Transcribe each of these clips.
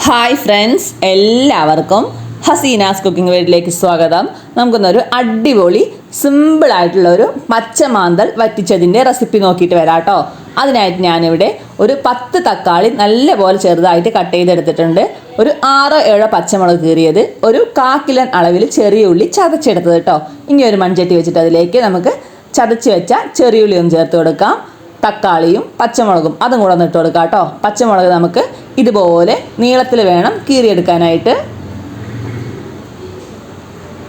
Hi friends, എല്ലാവർക്കും Hasina's cooking വീട്ടിലേക്ക് സ്വാഗതം. നമുക്കൊന്നൊരു അടിപൊളി സിമ്പിളായിട്ടുള്ള ഒരു പച്ചമാന്തൽ വറ്റിച്ചതിൻ്റെ റെസിപ്പി നോക്കിയിട്ട് വരാം കേട്ടോ. അതിനായിട്ട് ഞാനിവിടെ ഒരു 10 തക്കാളി നല്ലപോലെ ചെറുതായിട്ട് കട്ട് ചെയ്തെടുത്തിട്ടുണ്ട്. ഒരു 6-7 പച്ചമുളക് കീറിയത്, ഒരു 1/4 കിലോ അളവിൽ ചെറിയ ഉള്ളി ചതച്ചെടുത്തത് കേട്ടോ. ഇനി ഒരു മൺചട്ടി വെച്ചിട്ട് അതിലേക്ക് നമുക്ക് ചതച്ച് വെച്ച ചെറിയ ഉള്ളി ഒന്ന് ചേർത്ത് കൊടുക്കാം. തക്കാളിയും പച്ചമുളകും അതും കൂടെ ഒന്ന് ഇട്ട് കൊടുക്കാം കേട്ടോ. പച്ചമുളക് നമുക്ക് ഇതുപോലെ നീളത്തിൽ വേണം കീറിയെടുക്കാനായിട്ട്.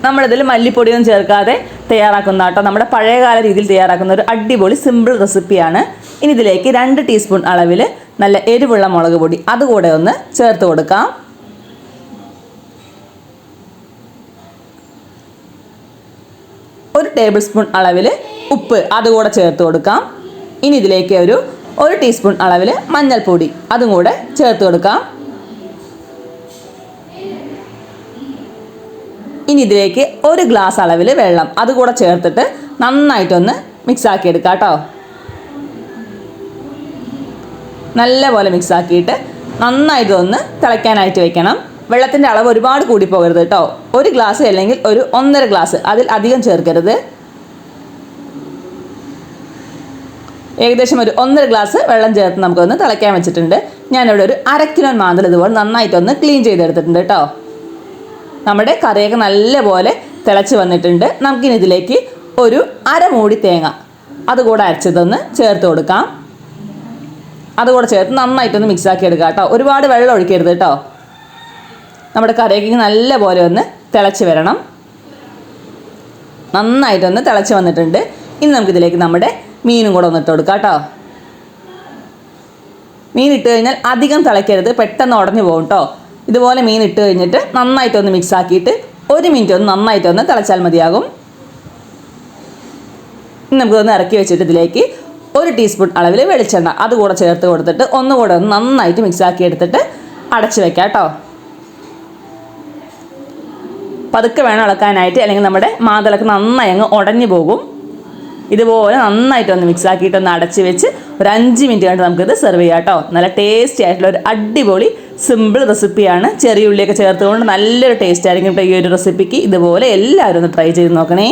നമ്മളിതിൽ മല്ലിപ്പൊടിയൊന്നും ചേർക്കാതെ തയ്യാറാക്കുന്ന കേട്ടോ, നമ്മുടെ പഴയകാല രീതിയിൽ തയ്യാറാക്കുന്ന ഒരു അടിപൊളി സിമ്പിൾ റെസിപ്പിയാണ്. ഇനി ഇതിലേക്ക് 2 ടീസ്പൂൺ അളവിൽ നല്ല എരിവുള്ള മുളക് പൊടി അതുകൂടെ ഒന്ന് ചേർത്ത് കൊടുക്കാം. ഒരു ടേബിൾ സ്പൂൺ അളവിൽ ഉപ്പ് അതുകൂടെ ചേർത്ത് കൊടുക്കാം. ഇനി ഇതിലേക്ക് ഒരു ടീസ്പൂൺ അളവിൽ മഞ്ഞൾപ്പൊടി അതും കൂടെ ചേർത്ത് കൊടുക്കാം. ഇനി ഇതിലേക്ക് 1 ഗ്ലാസ് അളവിൽ വെള്ളം അതുകൂടെ ചേർത്തിട്ട് നന്നായിട്ടൊന്ന് മിക്സാക്കി എടുക്കാം കേട്ടോ. നല്ലപോലെ മിക്സാക്കിയിട്ട് നന്നായിട്ടൊന്ന് തിളയ്ക്കാനായിട്ട് വെക്കണം. വെള്ളത്തിൻ്റെ അളവ് ഒരുപാട് കൂടിപ്പോകരുത് കേട്ടോ. 1 ഗ്ലാസ് അല്ലെങ്കിൽ ഒരു 1.5 ഗ്ലാസ്, അതിൽ അധികം ചേർക്കരുത്. ഏകദേശം ഒരു 1.5 ഗ്ലാസ് വെള്ളം ചേർത്ത് നമുക്കൊന്ന് തിളയ്ക്കാൻ വെച്ചിട്ടുണ്ട്. ഞാനിവിടെ ഒരു 1/2 കിലോ മാന്തൽ ഇതുപോലെ നന്നായിട്ടൊന്ന് ക്ലീൻ ചെയ്തെടുത്തിട്ടുണ്ട് കേട്ടോ. നമ്മുടെ കറിയൊക്കെ നല്ലപോലെ തിളച്ച് വന്നിട്ടുണ്ട്. നമുക്കിനി ഇതിലേക്ക് ഒരു 1/2 മൂടി തേങ്ങ അതുകൂടെ അരച്ചതൊന്ന് ചേർത്ത് കൊടുക്കാം. അതുകൂടെ ചേർത്ത് നന്നായിട്ടൊന്ന് മിക്സാക്കി എടുക്കാം കേട്ടോ. ഒരുപാട് വെള്ളം ഒഴിക്കരുത് കേട്ടോ. നമ്മുടെ കറിയൊക്കെ നല്ലപോലെ ഒന്ന് തിളച്ച് വരണം. നന്നായിട്ടൊന്ന് തിളച്ച് വന്നിട്ടുണ്ട്. ഇനി നമുക്കിതിലേക്ക് നമ്മുടെ മീനും കൂടെ ഒന്ന് ഇട്ട് കൊടുക്കാം കേട്ടോ. മീൻ ഇട്ട് കഴിഞ്ഞാൽ അധികം തിളയ്ക്കരുത്, പെട്ടെന്ന് ഉടഞ്ഞു പോകും കേട്ടോ. ഇതുപോലെ മീൻ ഇട്ട് കഴിഞ്ഞിട്ട് നന്നായിട്ടൊന്ന് മിക്സ് ആക്കിയിട്ട് 1 മിനിറ്റ് ഒന്ന് നന്നായിട്ടൊന്ന് തിളച്ചാൽ മതിയാകും. ഇനി നമുക്കൊന്ന് ഇറക്കി വെച്ചിട്ട് ഇതിലേക്ക് 1 ടീസ്പൂൺ അളവിൽ വെളിച്ചെണ്ണ അതുകൂടെ ചേർത്ത് കൊടുത്തിട്ട് ഒന്നുകൂടെ ഒന്ന് നന്നായിട്ട് മിക്സ് ആക്കി എടുത്തിട്ട് അടച്ച് വെക്കാം കേട്ടോ. പതുക്കെ വേണം ഇളക്കാനായിട്ട്, അല്ലെങ്കിൽ നമ്മുടെ മാന്തലൊക്കെ നന്നായി അങ്ങ് ഉടഞ്ഞു പോകും. ഇതുപോലെ നന്നായിട്ടൊന്ന് മിക്സ് ആക്കിയിട്ടൊന്ന് അടച്ച് വെച്ച് ഒരു 5 മിനിറ്റ് കഴിഞ്ഞിട്ട് നമുക്കിത് സെർവ് ചെയ്യാം കേട്ടോ. നല്ല ടേസ്റ്റി ആയിട്ടുള്ള ഒരു അടിപൊളി സിമ്പിൾ റെസിപ്പിയാണ്. ചെറിയ ഉള്ളിയൊക്കെ ചേർത്തുകൊണ്ട് നല്ലൊരു ടേസ്റ്റ് ആയിരിക്കും ഈ ഒരു റെസിപ്പിക്ക്. ഇതുപോലെ എല്ലാവരും ഒന്ന് ട്രൈ ചെയ്ത് നോക്കണേ.